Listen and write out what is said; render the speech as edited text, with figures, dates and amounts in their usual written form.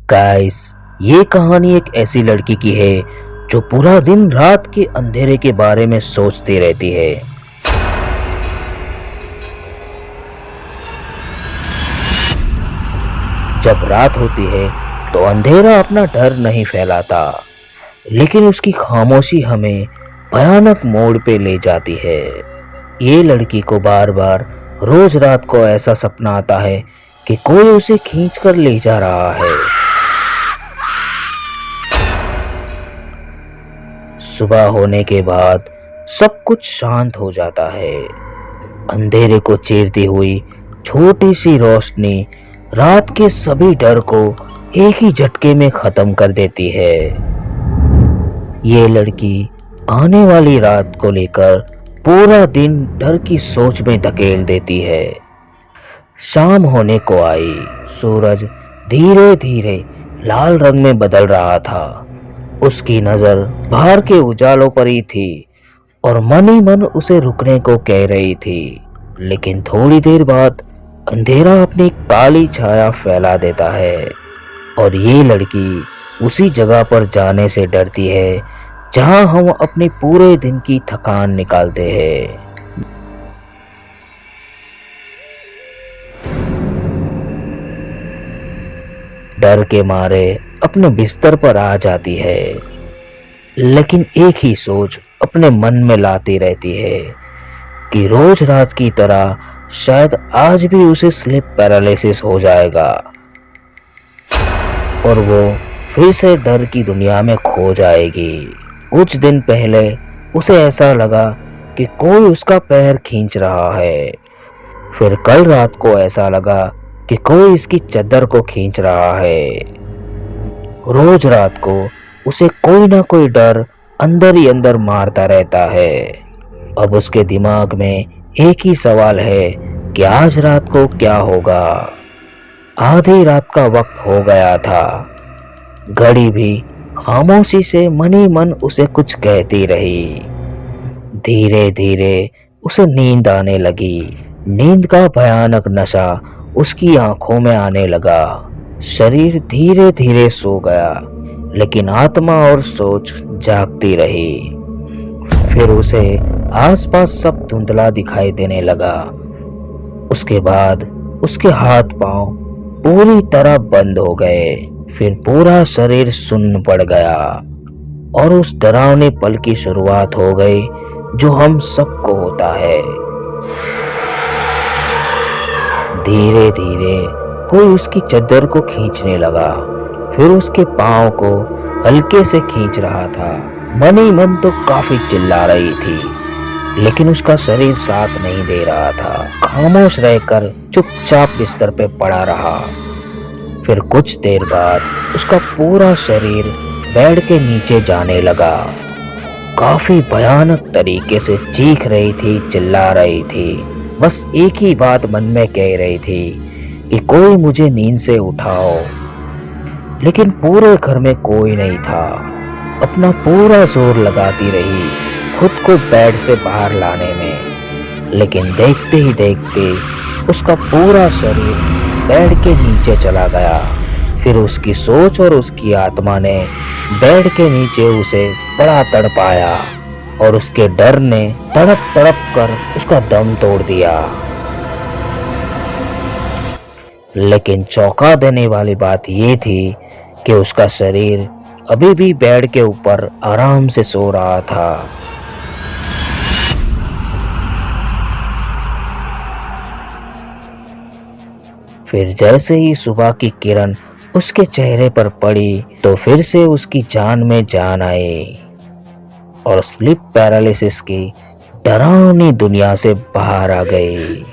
Guys, ये कहानी एक ऐसी लड़की की है जो पूरा दिन रात के अंधेरे के बारे में सोचती रहती है। जब रात होती है तो अंधेरा अपना डर नहीं फैलाता, लेकिन उसकी खामोशी हमें भयानक मोड़ पे ले जाती है। ये लड़की को बार बार रोज रात को ऐसा सपना आता है कि कोई उसे खींच कर ले जा रहा है। सुबह होने के बाद सब कुछ शांत हो जाता है। अंधेरे को चीरती हुई छोटी सी रोशनी रात के सभी डर को एक ही झटके में खत्म कर देती है। ये लड़की आने वाली रात को लेकर पूरा दिन डर की सोच में धकेल देती है। शाम होने को आई। सूरज धीरे धीरे लाल रंग में बदल रहा था। उसकी नजर बाहर के उजालों पर ही थी और मन ही मन उसे रुकने को कह रही थी, लेकिन थोड़ी देर बाद अंधेरा अपनी काली छाया फैला देता है और ये लड़की उसी जगह पर जाने से डरती है जहां हम अपने पूरे दिन की थकान निकालते हैं। डर के मारे अपने बिस्तर पर आ जाती है, लेकिन एक ही सोच अपने मन में लाती रहती है कि रोज रात की तरह शायद आज भी उसे स्लीप पैरालिसिस हो जाएगा और वो फिर से डर की दुनिया में खो जाएगी। कुछ दिन पहले उसे ऐसा लगा कि कोई उसका पैर खींच रहा है। फिर कल रात को ऐसा लगा कि कोई इसकी चादर को खींच रहा है। रोज रात को उसे कोई ना कोई डर अंदर ही अंदर मारता रहता है। अब उसके दिमाग में एक ही सवाल है कि आज रात को क्या होगा। आधी रात का वक्त हो गया था। घड़ी भी खामोशी से मन ही मन उसे कुछ कहती रही। धीरे धीरे उसे नींद आने लगी। नींद का भयानक नशा उसकी आंखों में आने लगा। शरीर धीरे धीरे सो गया, लेकिन आत्मा और सोच जागती रही। फिर उसे आसपास सब धुंधला दिखाई देने लगा। उसके बाद उसके हाथ पांव पूरी तरह बंद हो गए। फिर पूरा शरीर सुन्न पड़ गया और उस डरावने पल की शुरुआत हो गई जो हम सबको होता है। धीरे धीरे कोई उसकी चादर को खींचने लगा। फिर उसके पांव को हल्के से खींच रहा था। मन ही मन तो काफी चिल्ला रही थी, लेकिन उसका शरीर साथ नहीं दे रहा था। खामोश रहकर चुपचाप बिस्तर पे पड़ा रहा। फिर कुछ देर बाद उसका पूरा शरीर बेड के नीचे जाने लगा। काफी भयानक तरीके से चीख रही थी, चिल्ला रही थी। बस एक ही बात मन में कह रही थी कि कोई मुझे नींद से उठाओ, लेकिन पूरे घर में कोई नहीं था। अपना पूरा जोर लगाती रही खुद को बेड से बाहर लाने में, लेकिन देखते ही देखते उसका पूरा शरीर बेड के नीचे चला गया। फिर उसकी सोच और उसकी आत्मा ने बेड के नीचे उसे बड़ा तड़पाया और उसके डर ने तड़प तड़प कर उसका दम तोड़ दिया। लेकिन चौंका देने वाली बात ये थी कि उसका शरीर अभी भी बेड के ऊपर आराम से सो रहा था। फिर जैसे ही सुबह की किरण उसके चेहरे पर पड़ी तो फिर से उसकी जान में जान आई और स्लीप पैरालिसिस की डरावनी दुनिया से बाहर आ गई।